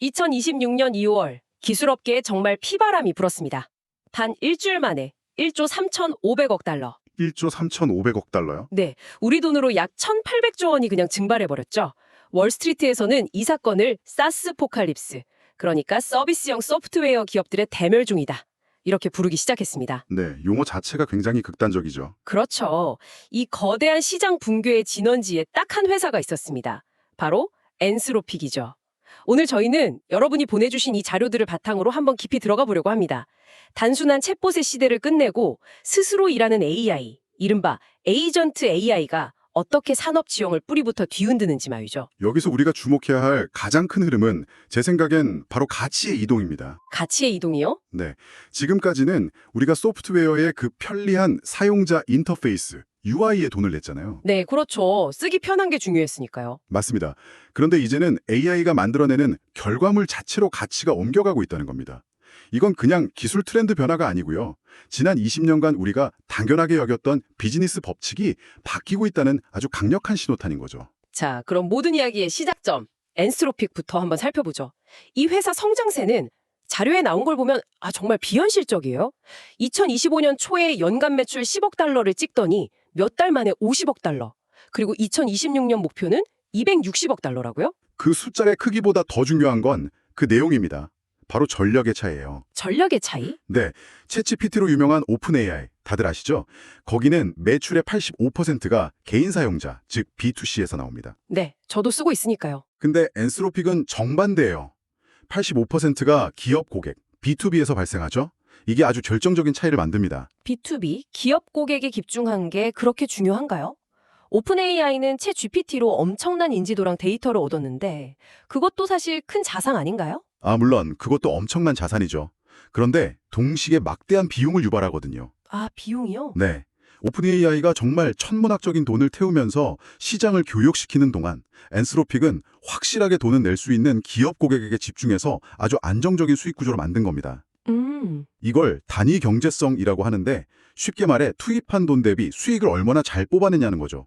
2026년 2월 기술업계에 정말 피바람이 불었습니다. 단 일주일 만에 1조 3,500억 달러. 1조 3,500억 달러요? 네, 우리 돈으로 약 1,800조 원이 그냥 증발해버렸죠. 월스트리트에서는 이 사건을 사스 포칼립스, 그러니까 서비스형 소프트웨어 기업들의 대멸종이다, 이렇게 부르기 시작했습니다. 네, 용어 자체가 굉장히 극단적이죠. 그렇죠. 이 거대한 시장 붕괴의 진원지에 딱 한 회사가 있었습니다. 바로 엔스로픽이죠. 오늘 저희는 여러분이 보내주신 이 자료들을 바탕으로 한번 깊이 들어가 보려고 합니다. 단순한 챗봇의 시대를 끝내고 스스로 일하는 AI, 이른바 에이전트 AI가 어떻게 산업 지형을 뿌리부터 뒤흔드는지 말이죠. 여기서 우리가 주목해야 할 가장 큰 흐름은 제 생각엔 바로 가치의 이동입니다. 가치의 이동이요? 네, 지금까지는 우리가 소프트웨어의 그 편리한 사용자 인터페이스, UI에 돈을 냈잖아요. 네, 그렇죠. 쓰기 편한 게 중요했으니까요. 맞습니다. 그런데 이제는 AI가 만들어내는 결과물 자체로 가치가 옮겨가고 있다는 겁니다. 이건 그냥 기술 트렌드 변화가 아니고요. 지난 20년간 우리가 당연하게 여겼던 비즈니스 법칙이 바뀌고 있다는 아주 강력한 신호탄인 거죠. 자, 그럼 모든 이야기의 시작점, 엔스로픽부터 한번 살펴보죠. 이 회사 성장세는 자료에 나온 걸 보면 정말 비현실적이에요. 2025년 초에 연간 매출 10억 달러를 찍더니 몇 달 만에 50억 달러. 그리고 2026년 목표는 260억 달러라고요? 그 숫자의 크기보다 더 중요한 건 그 내용입니다. 바로 전력의 차이예요. 전력의 차이? 네, 챗GPT로 유명한 오픈 AI, 다들 아시죠? 거기는 매출의 85%가 개인 사용자, 즉 B2C에서 나옵니다. 네, 저도 쓰고 있으니까요. 근데 엔스로픽은 정반대예요. 85%가 기업 고객, B2B에서 발생하죠? 이게 아주 결정적인 차이를 만듭니다. B2B, 기업 고객에 집중한 게 그렇게 중요한가요? 오픈 AI는 챗 GPT로 엄청난 인지도랑 데이터를 얻었는데 그것도 사실 큰 자산 아닌가요? 물론 그것도 엄청난 자산이죠. 그런데 동시에 막대한 비용을 유발하거든요. 비용이요? 네, 오픈 AI가 정말 천문학적인 돈을 태우면서 시장을 교육시키는 동안 엔스로픽은 확실하게 돈을 낼 수 있는 기업 고객에게 집중해서 아주 안정적인 수익 구조로 만든 겁니다. 이걸 단위 경제성이라고 하는데 쉽게 말해 투입한 돈 대비 수익을 얼마나 잘 뽑아내냐는 거죠.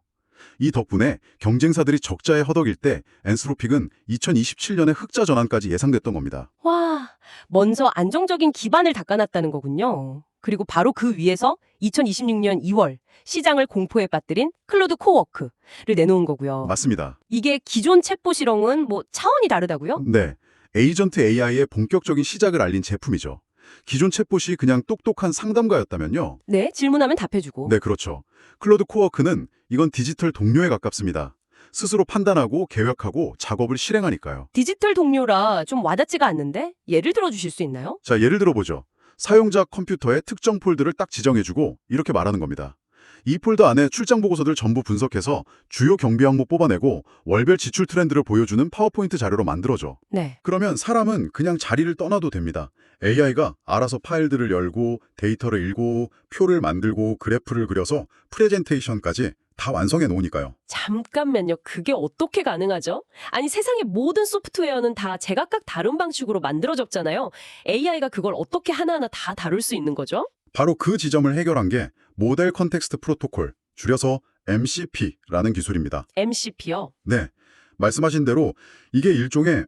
이 덕분에 경쟁사들이 적자에 허덕일 때 엔스로픽은 2027년에 흑자 전환까지 예상됐던 겁니다. 와, 먼저 안정적인 기반을 닦아놨다는 거군요. 그리고 바로 그 위에서 2026년 2월 시장을 공포에 빠뜨린 클로드 코워크를 내놓은 거고요. 맞습니다. 이게 기존 챗봇이랑은 차원이 다르다고요? 네, 에이전트 AI의 본격적인 시작을 알린 제품이죠. 기존 챗봇이 그냥 똑똑한 상담가였다면요. 네, 질문하면 답해주고. 네, 그렇죠. 클로드 코워크는 이건 디지털 동료에 가깝습니다. 스스로 판단하고 계획하고 작업을 실행하니까요. 디지털 동료라 좀 와닿지가 않는데 예를 들어 주실 수 있나요? 자, 예를 들어보죠. 사용자 컴퓨터에 특정 폴드를 딱 지정해주고 이렇게 말하는 겁니다. 이 폴더 안에 출장 보고서들 전부 분석해서 주요 경비 항목 뽑아내고 월별 지출 트렌드를 보여주는 파워포인트 자료로 만들어줘. 네. 그러면 사람은 그냥 자리를 떠나도 됩니다. AI가 알아서 파일들을 열고 데이터를 읽고 표를 만들고 그래프를 그려서 프레젠테이션까지 다 완성해 놓으니까요. 잠깐만요. 그게 어떻게 가능하죠? 아니, 세상의 모든 소프트웨어는 다 제각각 다른 방식으로 만들어졌잖아요. AI가 그걸 어떻게 하나하나 다 다룰 수 있는 거죠? 바로 그 지점을 해결한 게 모델 컨텍스트 프로토콜, 줄여서 MCP라는 기술입니다. MCP요? 네, 말씀하신 대로 이게 일종의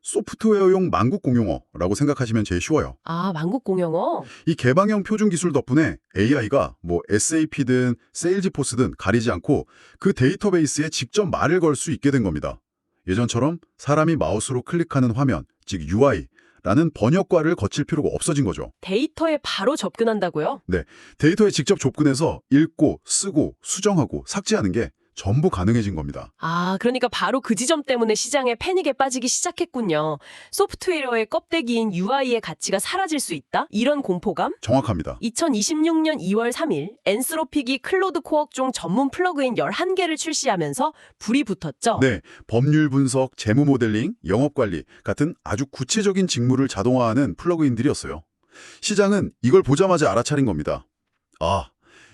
소프트웨어용 만국 공용어라고 생각하시면 제일 쉬워요. 만국 공용어? 이 개방형 표준 기술 덕분에 AI가 SAP든 세일즈포스든 가리지 않고 그 데이터베이스에 직접 말을 걸 수 있게 된 겁니다. 예전처럼 사람이 마우스로 클릭하는 화면, 즉 UI라는 번역과를 거칠 필요가 없어진 거죠. 데이터에 바로 접근한다고요? 네, 데이터에 직접 접근해서 읽고, 쓰고, 수정하고, 삭제하는 게 전부 가능해진 겁니다. 그러니까 바로 그 지점 때문에 시장에 패닉에 빠지기 시작했군요. 소프트웨어의 껍데기인 UI의 가치가 사라질 수 있다? 이런 공포감? 정확합니다. 2026년 2월 3일 엔스로픽이 클로드 코워크 전문 플러그인 11개를 출시하면서 불이 붙었죠. 네, 법률 분석, 재무 모델링, 영업 관리 같은 아주 구체적인 직무를 자동화하는 플러그인들이었어요. 시장은 이걸 보자마자 알아차린 겁니다.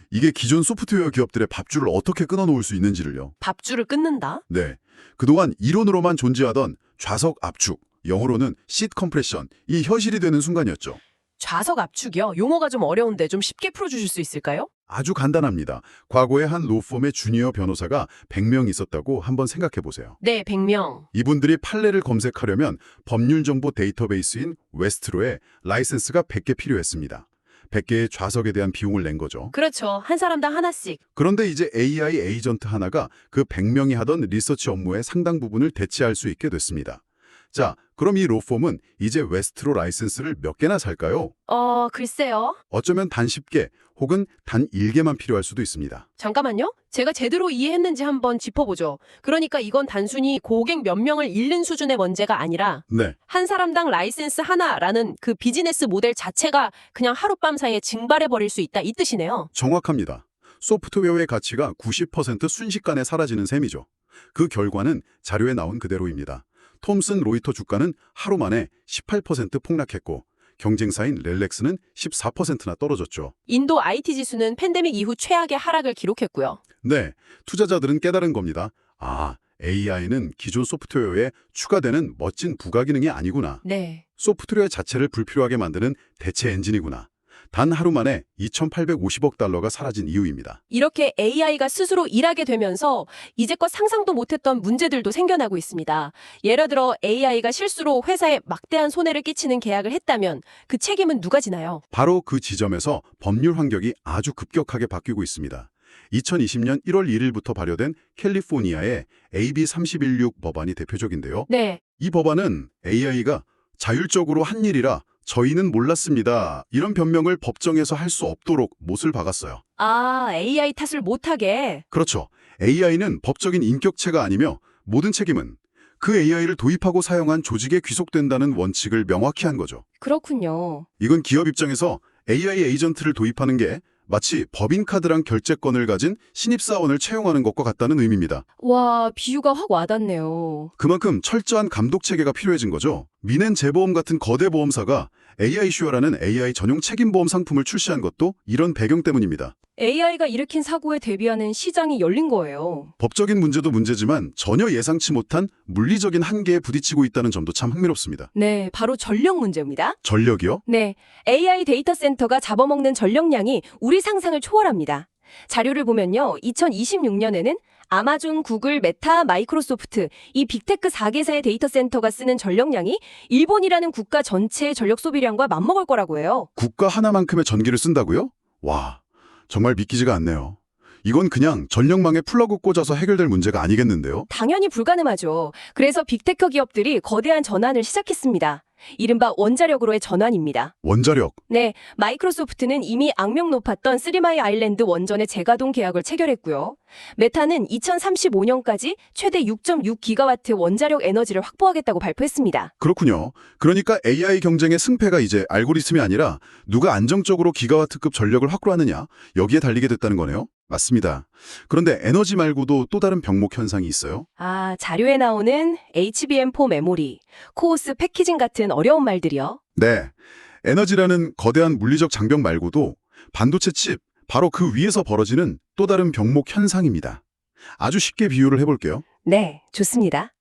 이게 기존 소프트웨어 기업들의 밥줄을 어떻게 끊어놓을 수 있는지를요. 밥줄을 끊는다? 네, 그동안 이론으로만 존재하던 좌석 압축, 영어로는 시트 컴프레션, 이 현실이 되는 순간이었죠. 좌석 압축이요? 용어가 좀 어려운데 좀 쉽게 풀어주실 수 있을까요? 아주 간단합니다. 과거에 한 로펌의 주니어 변호사가 100명 있었다고 한번 생각해 보세요. 네, 100명. 이분들이 판례를 검색하려면 법률 정보 데이터베이스인 웨스트로에 라이센스가 100개 필요했습니다. 100개의 좌석에 대한 비용을 낸 거죠. 그렇죠. 한 사람당 하나씩. 그런데 이제 AI 에이전트 하나가 그 100명이 하던 리서치 업무의 상당 부분을 대체할 수 있게 됐습니다. 자, 그럼 이 로펌은 이제 웨스트로 라이센스를 몇 개나 살까요? 글쎄요. 어쩌면 단 10개 혹은 단 1개만 필요할 수도 있습니다. 잠깐만요. 제가 제대로 이해했는지 한번 짚어보죠. 그러니까 이건 단순히 고객 몇 명을 잃는 수준의 문제가 아니라 네, 한 사람당 라이센스 하나라는 그 비즈니스 모델 자체가 그냥 하룻밤 사이에 증발해버릴 수 있다 이 뜻이네요. 정확합니다. 소프트웨어의 가치가 90% 순식간에 사라지는 셈이죠. 그 결과는 자료에 나온 그대로입니다. 톰슨 로이터 주가는 하루 만에 18% 폭락했고 경쟁사인 렐렉스는 14%나 떨어졌죠. 인도 IT 지수는 팬데믹 이후 최악의 하락을 기록했고요. 네, 투자자들은 깨달은 겁니다. 아, AI는 기존 소프트웨어에 추가되는 멋진 부가기능이 아니구나. 네. 소프트웨어 자체를 불필요하게 만드는 대체 엔진이구나. 단 하루 만에 2,850억 달러가 사라진 이유입니다. 이렇게 AI가 스스로 일하게 되면서 이제껏 상상도 못했던 문제들도 생겨나고 있습니다. 예를 들어 AI가 실수로 회사에 막대한 손해를 끼치는 계약을 했다면 그 책임은 누가 지나요? 바로 그 지점에서 법률 환경이 아주 급격하게 바뀌고 있습니다. 2020년 1월 1일부터 발효된 캘리포니아의 AB 3116 법안이 대표적인데요. 네. 이 법안은 AI가 자율적으로 한 일이라 저희는 몰랐습니다. 이런 변명을 법정에서 할 수 없도록 못을 박았어요. AI 탓을 못하게. 그렇죠. AI는 법적인 인격체가 아니며 모든 책임은 그 AI를 도입하고 사용한 조직에 귀속된다는 원칙을 명확히 한 거죠. 그렇군요. 이건 기업 입장에서 AI 에이전트를 도입하는 게 마치 법인카드랑 결제권을 가진 신입사원을 채용하는 것과 같다는 의미입니다. 와, 비유가 확 와닿네요. 그만큼 철저한 감독체계가 필요해진 거죠. 미넨 재보험 같은 거대 보험사가 AI 슈어라는 AI 전용 책임보험 상품을 출시한 것도 이런 배경 때문입니다. AI가 일으킨 사고에 대비하는 시장이 열린 거예요. 법적인 문제도 문제지만 전혀 예상치 못한 물리적인 한계에 부딪히고 있다는 점도 참 흥미롭습니다. 네, 바로 전력 문제입니다. 전력이요? 네, AI 데이터 센터가 잡아먹는 전력량이 우리 상상을 초월합니다. 자료를 보면요, 2026년에는 아마존, 구글, 메타, 마이크로소프트 이 빅테크 4개사의 데이터 센터가 쓰는 전력량이 일본이라는 국가 전체의 전력 소비량과 맞먹을 거라고 해요. 국가 하나만큼의 전기를 쓴다고요? 와, 정말 믿기지가 않네요. 이건 그냥 전력망에 플러그 꽂아서 해결될 문제가 아니겠는데요? 당연히 불가능하죠. 그래서 빅테크 기업들이 거대한 전환을 시작했습니다. 이른바 원자력으로의 전환입니다. 원자력. 네, 마이크로소프트는 이미 악명 높았던 쓰리마이 아일랜드 원전의 재가동 계약을 체결했고요. 메타는 2035년까지 최대 6.6기가와트 원자력 에너지를 확보하겠다고 발표했습니다. 그렇군요. 그러니까 AI 경쟁의 승패가 이제 알고리즘이 아니라 누가 안정적으로 기가와트급 전력을 확보하느냐 여기에 달리게 됐다는 거네요. 맞습니다. 그런데 에너지 말고도 또 다른 병목 현상이 있어요. 자료에 나오는 HBM4 메모리, 코오스 패키징 같은 어려운 말들이요. 네. 에너지라는 거대한 물리적 장벽 말고도 반도체 칩, 바로 그 위에서 벌어지는 또 다른 병목 현상입니다. 아주 쉽게 비유를 해볼게요. 네, 좋습니다.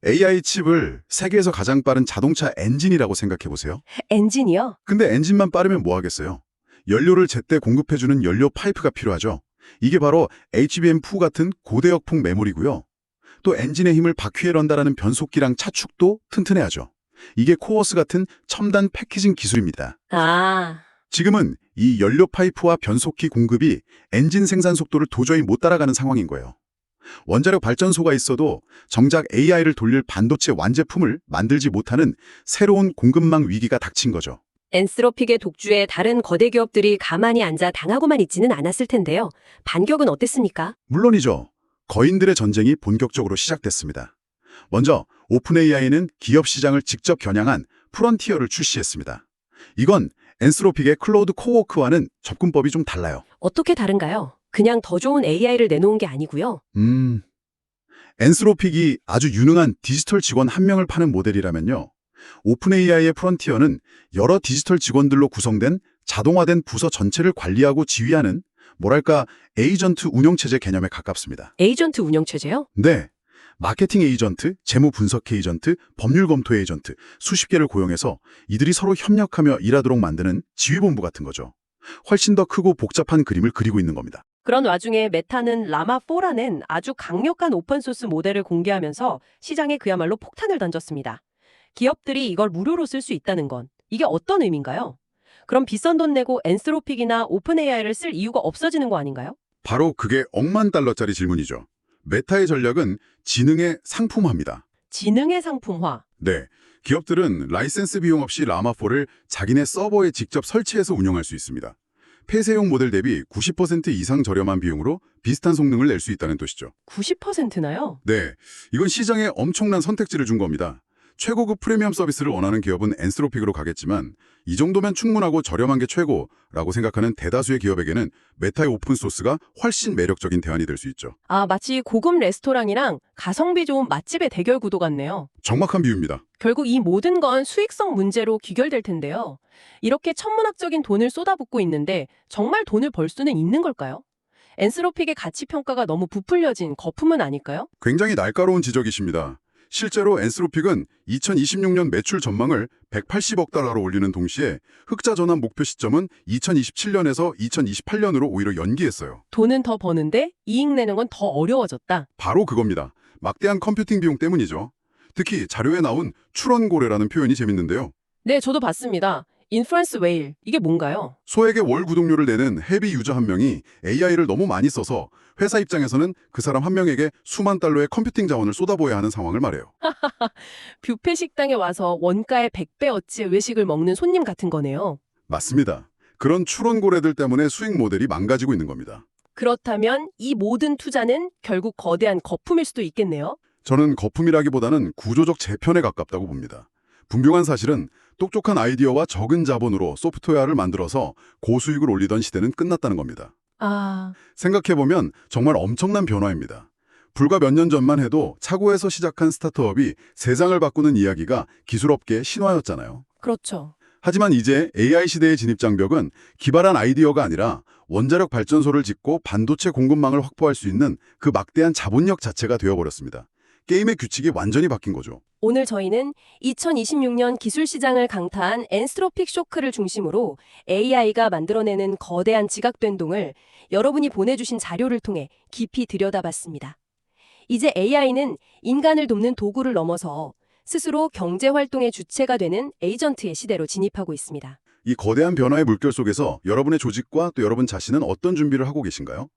AI 칩을 세계에서 가장 빠른 자동차 엔진이라고 생각해보세요. 엔진이요? 근데 엔진만 빠르면 뭐 하겠어요? 연료를 제때 공급해주는 연료 파이프가 필요하죠. 이게 바로 HBM4 같은 고대역폭 메모리고요. 또 엔진의 힘을 바퀴에 넣는다라는 변속기랑 차축도 튼튼해야죠. 이게 코어스 같은 첨단 패키징 기술입니다. 지금은 이 연료 파이프와 변속기 공급이 엔진 생산 속도를 도저히 못 따라가는 상황인 거예요. 원자력 발전소가 있어도 정작 AI를 돌릴 반도체 완제품을 만들지 못하는 새로운 공급망 위기가 닥친 거죠. 엔스로픽의 독주에 다른 거대 기업들이 가만히 앉아 당하고만 있지는 않았을 텐데요. 반격은 어땠습니까? 물론이죠. 거인들의 전쟁이 본격적으로 시작됐습니다. 먼저 오픈 AI는 기업 시장을 직접 겨냥한 프론티어를 출시했습니다. 이건 엔스로픽의 클로우드 코워크와는 접근법이 좀 달라요. 어떻게 다른가요? 그냥 더 좋은 AI를 내놓은 게 아니고요. 엔스로픽이 아주 유능한 디지털 직원 한 명을 파는 모델이라면요. 오픈 AI의 프론티어는 여러 디지털 직원들로 구성된 자동화된 부서 전체를 관리하고 지휘하는 뭐랄까 에이전트 운영체제 개념에 가깝습니다. 에이전트 운영체제요? 네. 마케팅 에이전트, 재무 분석 에이전트, 법률 검토 에이전트 수십 개를 고용해서 이들이 서로 협력하며 일하도록 만드는 지휘본부 같은 거죠. 훨씬 더 크고 복잡한 그림을 그리고 있는 겁니다. 그런 와중에 메타는 라마4라는 아주 강력한 오픈소스 모델을 공개하면서 시장에 그야말로 폭탄을 던졌습니다. 기업들이 이걸 무료로 쓸 수 있다는 건 이게 어떤 의미인가요? 그럼 비싼 돈 내고 엔스로픽이나 오픈 AI를 쓸 이유가 없어지는 거 아닌가요? 바로 그게 억만 달러짜리 질문이죠. 메타의 전략은 지능의 상품화입니다. 지능의 상품화. 네, 기업들은 라이센스 비용 없이 라마4를 자기네 서버에 직접 설치해서 운영할 수 있습니다. 폐쇄용 모델 대비 90% 이상 저렴한 비용으로 비슷한 성능을 낼 수 있다는 뜻이죠. 90%나요? 네, 이건 시장에 엄청난 선택지를 준 겁니다. 최고급 프리미엄 서비스를 원하는 기업은 엔스로픽으로 가겠지만 이 정도면 충분하고 저렴한 게 최고라고 생각하는 대다수의 기업에게는 메타의 오픈소스가 훨씬 매력적인 대안이 될 수 있죠. 아, 마치 고급 레스토랑이랑 가성비 좋은 맛집의 대결 구도 같네요. 정확한 비유입니다. 결국 이 모든 건 수익성 문제로 귀결될 텐데요. 이렇게 천문학적인 돈을 쏟아붓고 있는데 정말 돈을 벌 수는 있는 걸까요? 엔스로픽의 가치 평가가 너무 부풀려진 거품은 아닐까요? 굉장히 날카로운 지적이십니다. 실제로 엔스로픽은 2026년 매출 전망을 180억 달러로 올리는 동시에 흑자 전환 목표 시점은 2027년에서 2028년으로 오히려 연기했어요. 돈은 더 버는데 이익 내는 건 더 어려워졌다. 바로 그겁니다. 막대한 컴퓨팅 비용 때문이죠. 특히 자료에 나온 출원고래라는 표현이 재밌는데요. 네, 저도 봤습니다. 인퍼런스 웨일, 이게 뭔가요? 소액의 월 구독료를 내는 헤비 유저 한 명이 AI를 너무 많이 써서 회사 입장에서는 그 사람 한 명에게 수만 달러의 컴퓨팅 자원을 쏟아부어야 하는 상황을 말해요. 뷔페 식당에 와서 원가의 100배 어치의 외식을 먹는 손님 같은 거네요. 맞습니다. 그런 출원고래들 때문에 수익 모델이 망가지고 있는 겁니다. 그렇다면 이 모든 투자는 결국 거대한 거품일 수도 있겠네요. 저는 거품이라기보다는 구조적 재편에 가깝다고 봅니다. 분명한 사실은 똑똑한 아이디어와 적은 자본으로 소프트웨어를 만들어서 고수익을 올리던 시대는 끝났다는 겁니다. 아, 생각해보면 정말 엄청난 변화입니다. 불과 몇 년 전만 해도 차고에서 시작한 스타트업이 세상을 바꾸는 이야기가 기술업계의 신화였잖아요. 그렇죠. 하지만 이제 AI 시대의 진입장벽은 기발한 아이디어가 아니라 원자력 발전소를 짓고 반도체 공급망을 확보할 수 있는 그 막대한 자본력 자체가 되어버렸습니다. 게임의 규칙이 완전히 바뀐 거죠. 오늘 저희는 2026년 기술 시장을 강타한 엔스트로픽 쇼크를 중심으로 AI가 만들어내는 거대한 지각변동을 여러분이 보내주신 자료를 통해 깊이 들여다봤습니다. 이제 AI는 인간을 돕는 도구를 넘어서 스스로 경제활동의 주체가 되는 에이전트의 시대로 진입하고 있습니다. 이 거대한 변화의 물결 속에서 여러분의 조직과 또 여러분 자신은 어떤 준비를 하고 계신가요?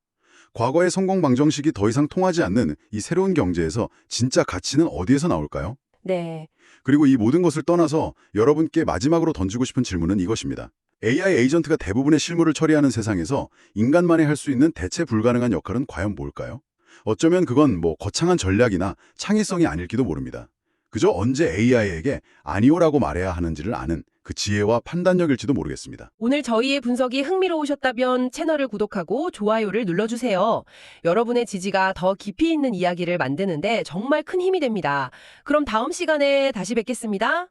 과거의 성공 방정식이 더 이상 통하지 않는 이 새로운 경제에서 진짜 가치는 어디에서 나올까요? 네, 그리고 이 모든 것을 떠나서 여러분께 마지막으로 던지고 싶은 질문은 이것입니다. AI 에이전트가 대부분의 실무를 처리하는 세상에서 인간만이 할 수 있는 대체 불가능한 역할은 과연 뭘까요? 어쩌면 그건 거창한 전략이나 창의성이 아닐지도 모릅니다. 그저 언제 AI에게 아니오라고 말해야 하는지를 아는 그 지혜와 판단력일지도 모르겠습니다. 오늘 저희의 분석이 흥미로우셨다면 채널을 구독하고 좋아요를 눌러주세요. 여러분의 지지가 더 깊이 있는 이야기를 만드는데 정말 큰 힘이 됩니다. 그럼 다음 시간에 다시 뵙겠습니다.